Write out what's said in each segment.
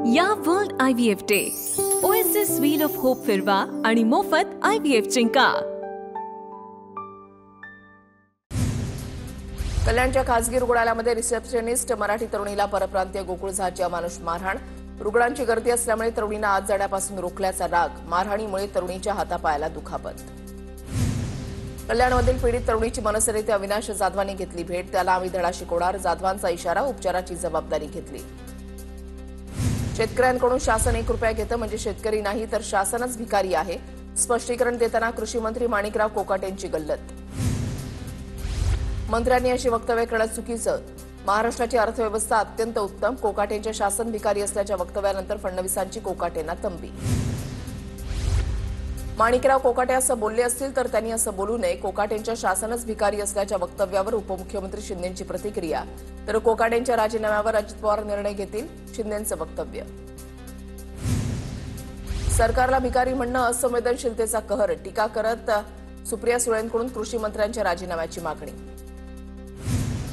या world IVF day OSS wheel of hope फिरवा आणि मोफत IVF जिंका। कल्याणच्या खासगी रुग्णालयामध्ये रिसेप्शनिस्ट मराठी तरुणीला परप्रांतीय गोकुळ झाच्या माणूस मारहाण। रुग्णांची गर्दी असल्यामुळे तरुणींना आत जाण्यापासून रोखल्याचा राग, मारहाणीमुळे तरुणीच्या हातापायाला दुखापत। कल्याणमधील पीडित तरुणीची मनसे नेते अविनाश जाधवांनी घेतली भेट। त्याला आम्ही धडा शिकवणार, जाधवांचा इशारा, उपचाराची जबाबदारी घेतली। शेतकऱ्यांकडून शासन 1 रुपया घेतं म्हणजे शेतकरी नाही तर शासनच भिकारी आहे, स्पष्टीकरण देताना कृषी मंत्री माणिकराव कोकाटेंची गल्लत। मंत्र्यांनी अशी वक्तव्य करणं चुकीचं, महाराष्ट्राची अर्थव्यवस्था अत्यंत उत्तम, कोकाटेंच्या शासन भिकारी असल्याच्या वक्तव्यानंतर फडणवीसांची कोकाटेंना तंबी। माणिकराव कोकाटे असं बोलले असतील तर त्यांनी असं बोलू नये, कोकाटेंच्या शासनच भिकारी असल्याच्या वक्तव्यावर उपमुख्यमंत्री शिंदेंची प्रतिक्रिया, तर कोकाटेंच्या राजीनाम्यावर अजित पवार निर्णय घेतील, शिंदेंचं वक्तव्य। सरकारला भिकारी म्हणणं असंवेदनशीलतेचा कहर, टीका करत सुप्रिया सुळेंकडून कृषी मंत्र्यांच्या राजीनाम्याची मागणी।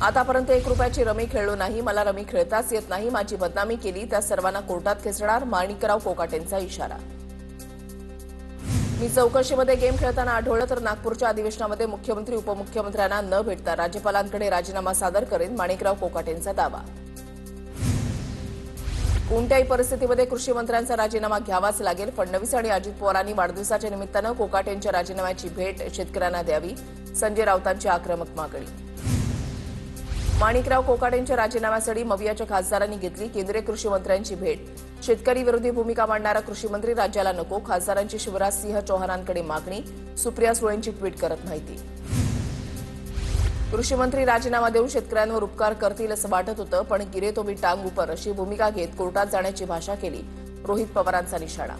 आतापर्यंत 1 रुपयाची रमी खेळलो नाही, मला रमी खेळताच येत नाही, माझी बदनामी केली त्या सर्वांना कोर्टात खेचणार, माणिकराव कोकाटेंचा इशारा। मी चौकशीमध्ये गेम खेळताना आढळलं तर नागपूरच्या अधिवेशनामध्ये मुख्यमंत्री उपमुख्यमंत्र्यांना न भेटता राज्यपालांकडे राजीनामा सादर करेन, माणिकराव कोकाटेंचा दावा। कोणत्याही परिस्थितीमध्ये कृषी मंत्र्यांचा राजीनामा घ्यावाच लागेल, फडणवीस आणि अजित पवारांनी वाढदिवसाच्या निमित्तानं कोकाटेंच्या राजीनाम्याची भेट शेतकऱ्यांना द्यावी, संजय राऊतांची आक्रमक मागणी। माणिकराव कोकाटेंच्या राजीनाम्यासाठी मवियाच्या खासदारांनी घेतली केंद्रीय कृषी मंत्र्यांची भेट। शेतकरी विरोधी भूमिका मांडणारा कृषी मंत्री राज्याला नको, खासदारांची शिवराज सिंह चौहानांकडे मागणी, सुप्रिया सुळेंची ट्विट करत माहिती। कृषी मंत्री राजीनामा देऊन शेतकऱ्यांवर उपकार करतील असं वाटत होतं, पण गिरे तो भी टांग उपर अशी भूमिका घेत कोर्टात जाण्याची भाषा केली, रोहित पवारांचा निशाणा।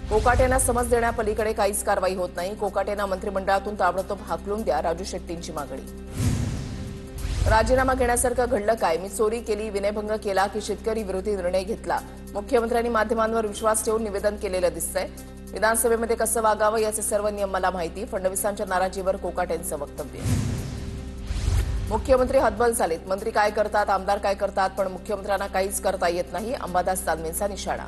कोकाटेंना समज देण्यापलीकडे काहीच कारवाई होत नाही, कोकाटेंना मंत्रिमंडळातून ताबडतोब हाकलून द्या, राजू शेट्टींची मागणी। राजीनामा घेण्यासारखं घडलं काय, मी चोरी केली, विनयभंग केला की शेतकरी विरोधी निर्णय घेतला, मुख्यमंत्र्यांनी माध्यमांवर विश्वास ठेवून निवेदन केलेलं दिसतंय, विधानसभेमध्ये कसं वागावं याचे सर्व नियम मला माहिती, फडणवीसांच्या नाराजीवर कोकाटेंचं वक्तव्य। मुख्यमंत्री हतबल झालेत, मंत्री काय करतात, आमदार काय करतात, पण मुख्यमंत्र्यांना काहीच करता येत नाही, अंबादास दानवेंचा निशाणा।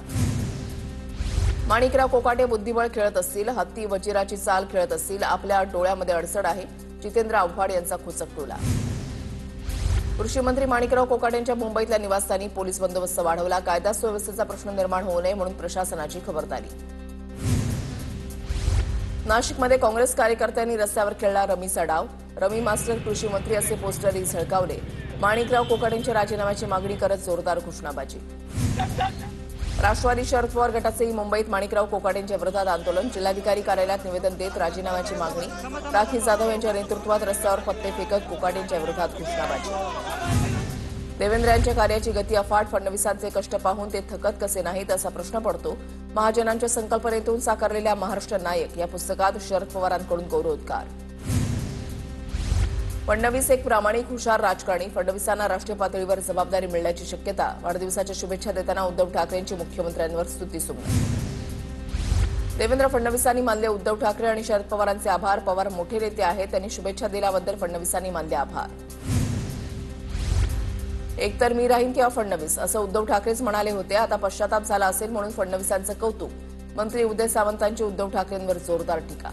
माणिकराव कोकाटे बुद्धिबळ खेळत असतील, हत्ती वजिराची चाल खेळत असतील, आपल्या डोळ्यामध्ये अडचण आहे, जितेंद्र आव्हाड यांचा खुचक टोला। कृषी मंत्री माणिकराव कोकाटेंच्या मुंबईतल्या निवासस्थानी पोलीस बंदोबस्त वाढवला, कायदा सुव्यवस्थेचा प्रश्न निर्माण होऊ नये म्हणून प्रशासनाची खबरदारी। नाशिकमध्ये काँग्रेस कार्यकर्त्यांनी रस्त्यावर खेळला रमीचा डाव, रमी मास्टर कृषी मंत्री असे पोस्टरही झळकावले, माणिकराव कोकाटेंच्या राजीनाम्याची मागणी करत जोरदार घोषणाबाजी। राष्ट्रवादी शरद पवार गटाचेही मुंबईत माणिकराव कोकाटेंच्या विरोधात आंदोलन, जिल्हाधिकारी कार्यालयात निवेदन देत राजीनाम्याची मागणी, राखी जाधव यांच्या नेतृत्वात रस्त्यावर पत्ते फेकत कोकाटेंच्या विरोधात घोषणाबाजी। देवेंद्र यांच्या कार्याची गती अफाट, फडणवीसांचे कष्ट पाहून ते थकत कसे नाहीत असा प्रश्न पडतो, महाजनांच्या संकल्पनेतून साकारलेल्या महाराष्ट्र नायक या पुस्तकात शरद पवारांकडून गौरवोद्गार। फडणवीस एक प्रामाणिक हुशार राजकारणी, फडणवीसांना राष्ट्रीय पातळीवर जबाबदारी मिळण्याची शक्यता, वाढदिवसाच्या शुभेच्छा देताना उद्धव ठाकरेंची मुख्यमंत्र्यांवर स्तुतीसुमनं। देवेंद्र फडणवीसांनी मानले उद्धव ठाकरे आणि शरद पवारांचे आभार, पवार मोठे नेते आहेत, त्यांनी शुभेच्छा दिल्याबद्दल फडणवीसांनी मानले आभार। एकतर मी राहीन किंवा फडणवीस असं उद्धव ठाकरेच म्हणाले होते, आता पश्चाताप झाला असेल म्हणून फडणवीसांचं कौतुक, मंत्री उदय सामंतांची उद्धव ठाकरेंवर जोरदार टीका।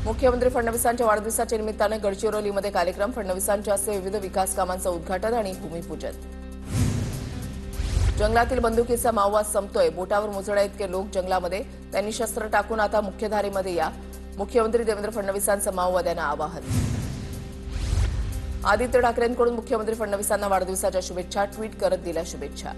मुख्यमंत्री फडणवीसांच्या वाढदिवसाच्या निमित्तानं गडचिरोलीमध्ये कार्यक्रम, फडणवीसांच्या हस्ते विविध विकास कामांचं उद्घाटन आणि भूमिपूजन। जंगलातील बंदुकीचा माओवाद संपतोय, बोटावर मोजण्या इतके लोक जंगलामध्ये, त्यांनी शस्त्र टाकून आता मुख्यधारेमध्ये या, मुख्यमंत्री देवेंद्र फडणवीसांचं माओवाद्यांना आवाहन। आदित्य ठाकरेंकडून मुख्यमंत्री फडणवीसांना वाढदिवसाच्या शुभेच्छा, ट्विट करत दिल्या शुभेच्छा।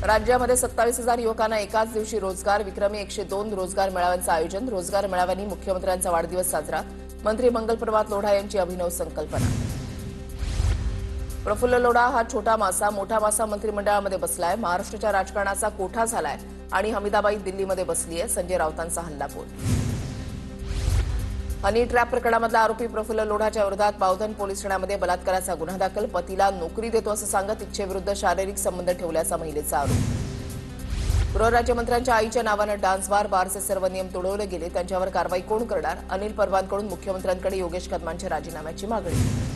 राज्यामध्ये 27,000 युवकांना एकाच दिवशी रोजगार, विक्रमी 102 रोजगार मेळाव्यांचं आयोजन, रोजगार मेळाव्यांनी मुख्यमंत्र्यांचा वाढदिवस साजरा, मंत्री मंगलप्रभात लोढा यांची अभिनव संकल्पना। प्रफुल्ल लोढा हा छोटा मासा, मोठा मासा मंत्रिमंडळामध्ये बसलाय, महाराष्ट्राच्या राजकारणाचा कोठा झालाय आणि हमीदाबाई दिल्लीमध्ये बसलीय, संजय राऊतांचा हल्लाबोल। हनी ट्रॅप प्रकरणामधला आरोपी प्रफुल्ल लोढाच्या विरोधात बावधन पोलीस ठाण्यामध्ये बलात्काराचा गुन्हा दाखल, पतीला नोकरी देतो असं सांगत इच्छेविरुद्ध शारीरिक संबंध ठेवल्याचा महिलेचा आरोप। गृहराज्यमंत्र्यांच्या आईच्या नावानं डान्स बार, बारचे सर्व नियम तोडवले गेले, त्यांच्यावर कारवाई कोण करणार, अनिल परबांकडून मुख्यमंत्र्यांकडे योगेश कदमांच्या राजीनाम्याची मागणी।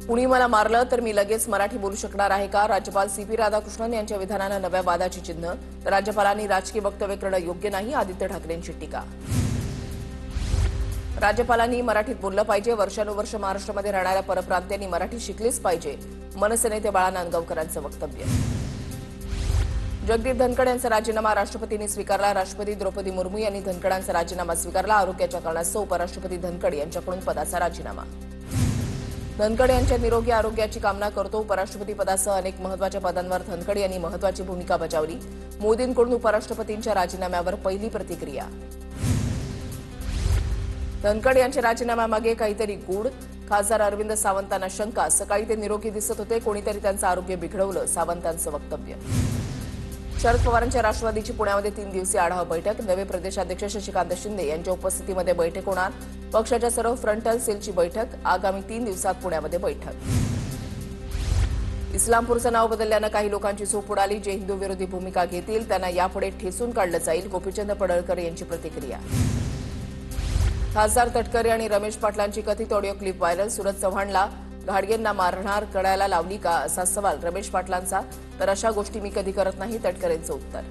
कुणी मला मारलं तर मी लगेच मराठी बोलू शकणार आहे का? राज्यपाल CP राधाकृष्णन यांच्या विधानानं नव्या वादाची चिन्ह. तर राज्यपालांनी राजकीय वक्तव्य करणं योग्य नाही, आदित्य ठाकरेंची टीका. राज्यपालांनी मराठीत बोललं पाहिजे. वर्षानुवर्ष महाराष्ट्रामध्ये राहणाऱ्या परप्रांतीयांनी मराठी शिकलीच पाहिजे. मनसे नेते बाळा नांदगावकरांचं वक्तव्य. जगदीप धनखड यांचा राजीनामा राष्ट्रपतींनी स्वीकारला. राष्ट्रपती द्रौपदी मुर्मू यांनी धनखडांचा राजीनामा स्वीकारला. आरोग्याच्या कारणास्तव उपराष्ट्रपती धनखड यांच्याकडून पदाचा राजीनामा. धनखड यांच्या निरोगी आरोग्याची कामना करतो. उपराष्ट्रपती पदासह अनेक महत्वाच्या पदांवर धनखड यांनी महत्वाची भूमिका बजावली. मोदींकडून उपराष्ट्रपतींच्या राजीनाम्यावर पहिली प्रतिक्रिया. धनखड यांच्या राजीनाम्यामागे काहीतरी गूढ. खासदार अरविंद सावंतांना शंका. सकाळी ते निरोगी दिसत होते, कोणीतरी त्यांचं आरोग्य बिघडवलं, सावंतांचं वक्तव्य. शरद पवारांच्या राष्ट्रवादीची पुण्यामध्ये 3 दिवसीय आढावा बैठक. नवे प्रदेशाध्यक्ष शशिकांत शिंदे यांच्या उपस्थितीमध्ये बैठक होणार. पक्षाच्या सर्व फ्रंटल सेलची बैठक. आगामी 3 दिवसात पुण्यामध्ये बैठक. इस्लामपूरचं नाव बदलल्यानं काही लोकांची झोप उडाली. जे हिंदू विरोधी भूमिका घेतील त्यांना यापुढे ठेचून काढलं जाईल. गोपीचंद पडळकर यांची प्रतिक्रिया. खासदार तटकरे आणि रमेश पाटलांची कथित ऑडिओ क्लिप व्हायरल. सुरज चव्हाणला घाडगेंना मारहाण करायला लावली का, असा सवाल रमेश पाटलांचा. तर अशा गोष्टी मी कधी करत नाही, तटकरेंचं उत्तर.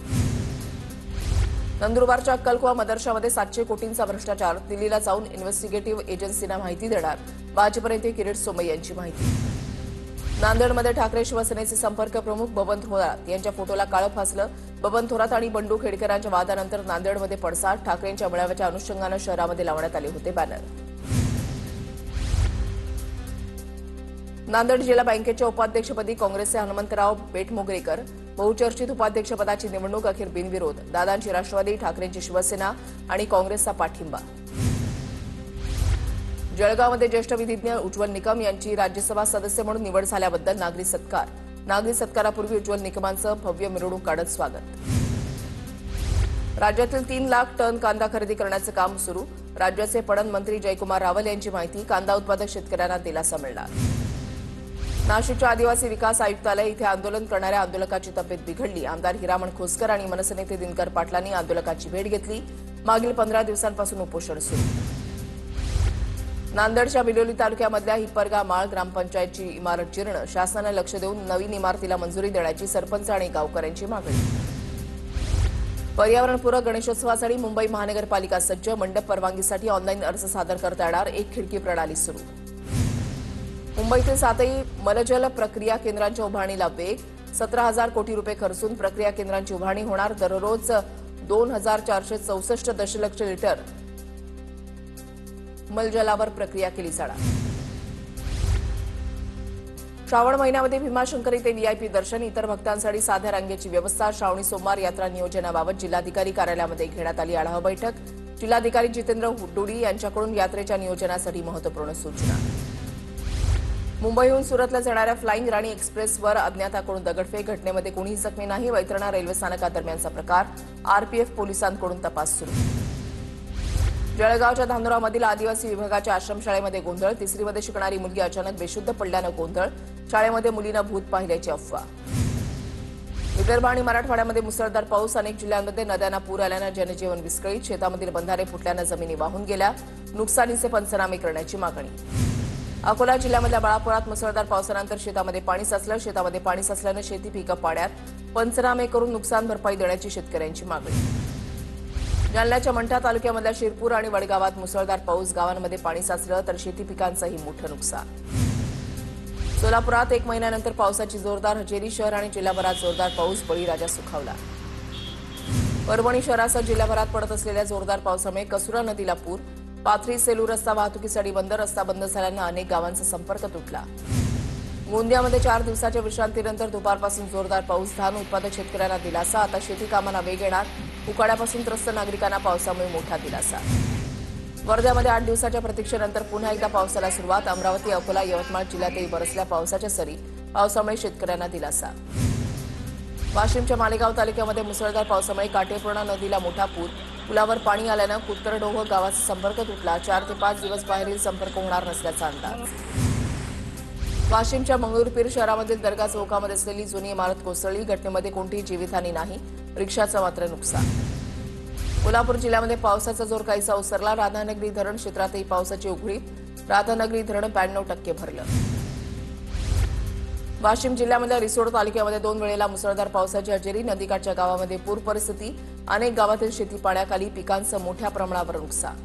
नंदुरबारच्या अक्कलकुवा मदरशामध्ये 700 कोटींचा भ्रष्टाचार. दिल्लीला जाऊन इन्व्हेस्टिगेटिव्ह एजन्सीना माहिती देणार. भाजप नेते किरीट सोमय्या यांची माहिती. नांदेडमध्ये ठाकरे शिवसेनेचे संपर्क प्रमुख बबन थोरात यांच्या फोटोला काळं फासलं. बबन थोरात आणि बंडू खेडकरांच्या वादानंतर नांदेडमध्ये पडसाद. ठाकरेंच्या मेळाव्याच्या अनुषंगानं शहरामध्ये लावण्यात आले होते बॅनर. नांदेड जिल्हा बँकेच्या उपाध्यक्षपदी काँग्रेसचे हनुमंतराव बेटमोगरेकर. बहुचर्चित उपाध्यक्षपदाची निवडणूक अखेर बिनविरोध. दादांची राष्ट्रवादी, ठाकरेंची शिवसेना आणि काँग्रेसचा पाठिंबा. जळगावमध्ये ज्येष्ठ विधिज्ञ उज्ज्वल निकम यांची राज्यसभा सदस्य म्हणून निवड झाल्याबद्दल नागरी सत्कार. नागरी सत्कारापूर्वी उज्ज्वल निकमांचं भव्य मिरवणूक काढत स्वागत. राज्यातील 3 लाख टन कांदा खरेदी करण्याचं काम सुरू. राज्याचे पणन मंत्री जयकुमार रावल यांची माहिती. कांदा उत्पादक शेतकऱ्यांना दिलासा मिळणार. नाशिकच्या आदिवासी विकास आयुक्तालय इथे आंदोलन करणाऱ्या आंदोलकाची तब्येत बिघडली. आमदार हिरामण खोसकर आणि मनसे नेते दिनकर पाटलांनी आंदोलकाची भेट घेतली. मागील 15 दिवसांपासून उपोषण सुरू. नांदेडच्या बिलोली तालुक्यामधल्या हिप्परगा माळ ग्रामपंचायतची इमारत जीर्ण. शासनानं लक्ष देऊन नवीन इमारतीला मंजुरी देण्याची सरपंच आणि गावकऱ्यांची मागणी. पर्यावरणपूरक गणेशोत्सवासाठी मुंबई महानगरपालिका सज्ज. मंडप परवानगीसाठी ऑनलाईन अर्ज सादर करता येणार. 1 खिडकी प्रणाली सुरू. मुंबईतील 7ही मलजल प्रक्रिया केंद्रांच्या उभारणीला वेग. 17,000 कोटी रुपये खर्चून प्रक्रिया केंद्रांची उभारणी होणार. दररोज 2,464 दशलक्ष लिटर मलजलावर प्रक्रिया केली जाणार. श्रावण महिन्यामध्ये भीमाशंकरी ते VIP दर्शन. इतर भक्तांसाठी साध्या रांगेची व्यवस्था. श्रावणी सोमवार यात्रा नियोजनाबाबत जिल्हाधिकारी कार्यालयामध्ये घेण्यात आली आढावा बैठक. जिल्हाधिकारी जितेंद्र हुड्डुडी यांच्याकडून यात्रेच्या नियोजनासाठी महत्त्वपूर्ण सूचना. मुंबईहून सुरतला जाणाऱ्या फ्लाईंग राणी एक्सप्रेसवर अज्ञाताकडून दगडफेक. घटनेमध्ये कोणीही जखमी नाही. वैतरणा रेल्वे स्थानकादरम्यानचा प्रकार. RPF पोलिसांकडून तपास सुरू. जळगावच्या धानोरामधील आदिवासी विभागाच्या आश्रमशाळेमध्ये गोंधळ. 3रीमध्ये शिकणारी मुलगी अचानक बेशुद्ध पडल्यानं गोंधळ. शाळेमध्ये मुलीनं भूत पाहिल्याची अफवा. विदर्भ आणि मराठवाड्यामध्ये मुसळधार पाऊस. अनेक जिल्ह्यांमध्ये नद्यांना पूर आल्यानं जनजीवन विस्कळीत. शेतामधील बंधारे फुटल्यानं जमिनी वाहून गेल्या. नुकसानीचे पंचनामे करण्याची मागणी. अकोला जिल्ह्यामधल्या बाळापुरात मुसळधार पावसानंतर शेतामध्ये पाणी साचलं. शेतामध्ये पाणी साचल्यानं शेती पिकं पाण्यात. पंचनामे करून नुकसान भरपाई देण्याची शेतकऱ्यांची मागणी. जालन्याच्या मंठा तालुक्यामधल्या शिरपूर आणि वडगावात मुसळधार पाऊस. गावांमध्ये पाणी साचलं तर शेती पिकांचंही मोठं नुकसान. सोलापुरात 1 महिन्यानंतर पावसाची जोरदार हजेरी. शहर आणि जिल्हाभरात जोरदार पाऊस. बळीराजा सुखावला. परभणी शहरासह जिल्हाभरात पडत असलेल्या जोरदार पावसामुळे कसुरा नदीला पूर. पाथरी सेलू रस्ता वाहतुकीसाठी बंद. रस्ता बंद झाल्यानं अनेक गावांचा संपर्क तुटला. गोंदियामध्ये 4 दिवसाच्या विश्रांतीनंतर दुपारपासून जोरदार पाऊस. धान उत्पादक शेतकऱ्यांना दिलासा. आता शेती कामांना वेग येणार. उकाड्यापासून त्रस्त नागरिकांना पावसामुळे मोठा दिलासा. वर्ध्यामध्ये 8 दिवसाच्या प्रतीक्षेनंतर पुन्हा एकदा पावसाला सुरुवात. अमरावती, अकोला, यवतमाळ जिल्ह्यातही बरसल्या पावसाच्या सरी. पावसामुळे शेतकऱ्यांना दिलासा. वाशिमच्या मालेगाव तालुक्यामध्ये मुसळधार पावसामुळे काटेपूर्णा नदीला मोठा पूर. पुलावर पाणी आल्यानं कुत्तरडोह गावाचा संपर्क तुटला. 4 ते 5 दिवस बाहेरील संपर्क होणार नसल्याचा अंदाज. वाशिमच्या मंगरुळपीर शहरामधील दर्गा चौकामध्ये असलेली जुनी इमारत कोसळली. घटनेमध्ये कोणतीही जीवितहानी नाही. रिक्षाचं मात्र नुकसान. कोल्हापूर जिल्ह्यामध्ये पावसाचा जोर काहीसा ओसरला. राधानगरी धरण क्षेत्रातही पावसाची उघडीप. राधानगरी धरण 92% भरलं. वाशिम जिल्ह्यामधल्या रिसोड तालुक्यामध्ये 2 वेळेला मुसळधार पावसाची हजेरी. नदीकाठच्या गावामध्ये पूर परिस्थिती. अनेक गावातील शेती पाण्याखाली. पिकांचं मोठ्या प्रमाणावर नुकसान.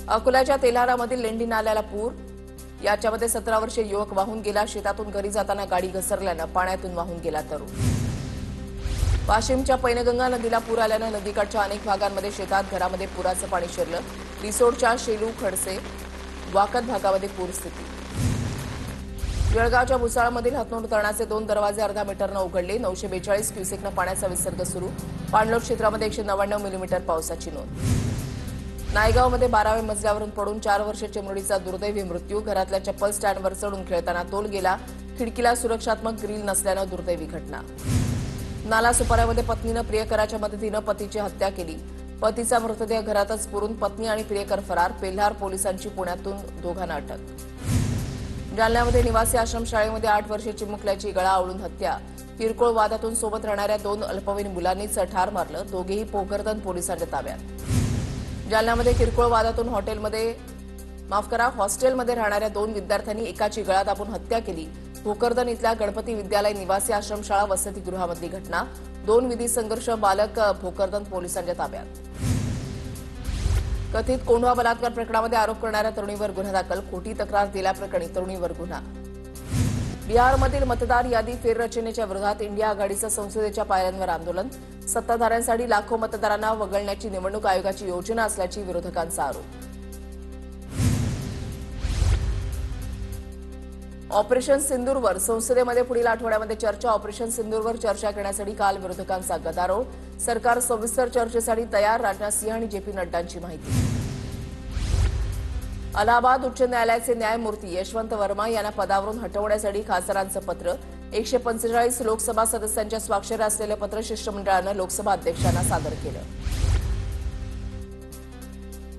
अकोल्याच्या तेल्हारामधील लेंडी नाल्याला पूर. याच्यामध्ये 17 वर्षीय युवक वाहून गेला. शेतातून घरी जाताना गाडी घसरल्यानं पाण्यातून वाहून गेला तरुण. वाशिमच्या पैनगंगा नदीला पूर आल्यानं नदीकाठच्या अनेक भागांमध्ये शेतात घरामध्ये पुराचं पाणी शिरलं. रिसोडच्या शेलू, खडसे, वाकद भागामध्ये पूरस्थिती. जळगावच्या भुसाळमधील हतनूर धरणाचे 2 दरवाजे अर्धा मीटरनं उघडले. 942 क्युसेकनं पाण्याचा विसर्ग सुरू. पाणलोट क्षेत्रामध्ये 199 मिलीमीटर पावसाची नोंद. नायगावमध्ये 12व्या मजल्यावरून पडून 4 वर्षीय चिमुरडीचा दुर्दैवी मृत्यू. घरातल्या चप्पल स्टँडवर चढून खेळताना तोल गेला. खिडकीला सुरक्षात्मक ग्रिल नसल्यानं दुर्दैवी घटना. नालासोपाऱ्यामध्ये पत्नीनं प्रियकराच्या मदतीनं पतीची हत्या केली. पतीचा मृतदेह घरातच पुरून पत्नी आणि प्रियकर फरार. पेल्हार पोलिसांची पुण्यातून दोघांना अटक. जालन्यामध्ये निवासी आश्रमशाळेमध्ये 8 वर्षीय चिमुकल्याची गळा आवळून हत्या. किरकोळ वादातून सोबत राहणाऱ्या 2 अल्पवयीन मुलांनीच ठार मारलं. दोघेही भोकरदन पोलिसांच्या ताब्यात. जालन्यामध्ये किरकोळ वादातून हॉस्टेलमध्ये राहणाऱ्या 2 विद्यार्थ्यांनी एकाची गळा दाबून हत्या केली. भोकरदन इथल्या गणपती विद्यालय निवासी आश्रमशाळा वसतिगृहामधली घटना. 2 विधी संघर्ष बालक भोकरदन पोलिसांच्या ताब्यात. कथित कोंढवा बलात्कार प्रकरणामध्ये आरोप करणाऱ्या तरुणीवर गुन्हा दाखल. खोटी तक्रार दिल्याप्रकरणी तरुणीवर गुन्हा. बिहारमधील मतदार यादी फेररचनेच्या विरोधात इंडिया आघाडीचं संसदेच्या पायऱ्यांवर आंदोलन. सत्ताधाऱ्यांसाठी लाखो मतदारांना वगळण्याची निवडणूक आयोगाची योजना असल्याची विरोधकांचा आरोप. ऑपरेशन सिंदूरवर संसदेमध्ये पुढील आठवड्यामध्ये चर्चा. ऑपरेशन सिंदूरवर चर्चा करण्यासाठी काल विरोधकांचा गदारोळ. सरकार सविस्तर चर्चेसाठी तयार. राजनाथ सिंह आणि जेपी नड्डांची माहिती. अलाहाबाद उच्च न्यायालयाचे न्यायमूर्ती यशवंत वर्मा यांना पदावरून हटवण्यासाठी खासदारांचं पत्र. 145 लोकसभा सदस्यांच्या स्वाक्षऱ्या असलेलं पत्र शिष्टमंडळानं लोकसभा अध्यक्षांना सादर केलं.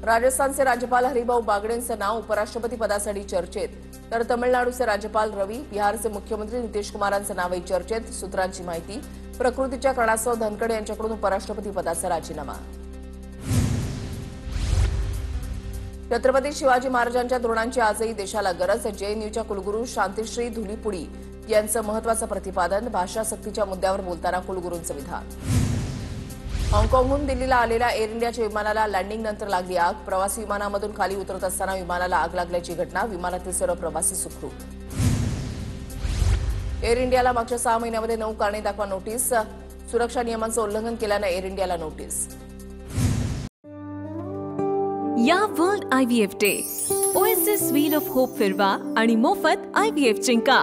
राजस्थानचे राज्यपाल हरिभाऊ बागडेंचं नाव उपराष्ट्रपती पदासाठी चर्चेत. तर तमिळनाडूचे राज्यपाल रवी, बिहारचे मुख्यमंत्री नितीश कुमारांचं नावही चर्चेत. सूत्रांची माहिती. प्रकृतीच्या कारणास्तव धनखड यांच्याकडून उपराष्ट्रपती पदाचा राजीनामा. छत्रपती शिवाजी महाराजांच्या धोरणांची आजही देशाला गरज. जेएनयूच्या कुलगुरू शांतिश्री धुलीपुडी यांचं महत्त्वाचं प्रतिपादन. भाषा सक्तीच्या मुद्द्यावर बोलताना कुलगुरूंचं विधान. हाँगकाँगहून दिल्लीला आलेल्या एअर इंडियाच्या विमानाला लँडिंगनंतर लागली आग. प्रवासी विमानामधून खाली उतरत असताना विमानाला आग लागल्याची घटना. विमानातील सर्व प्रवासी सुखरूप. एअर इंडियाला मागच्या 6 महिन्यामध्ये 9 कारणे दाखवा नोटीस. सुरक्षा नियमांचं उल्लंघन केल्यानं एअर इंडियाला नोटीस. या world IVF day OSS wheel of hope फिरवा आणि मोफत IVF जिंका.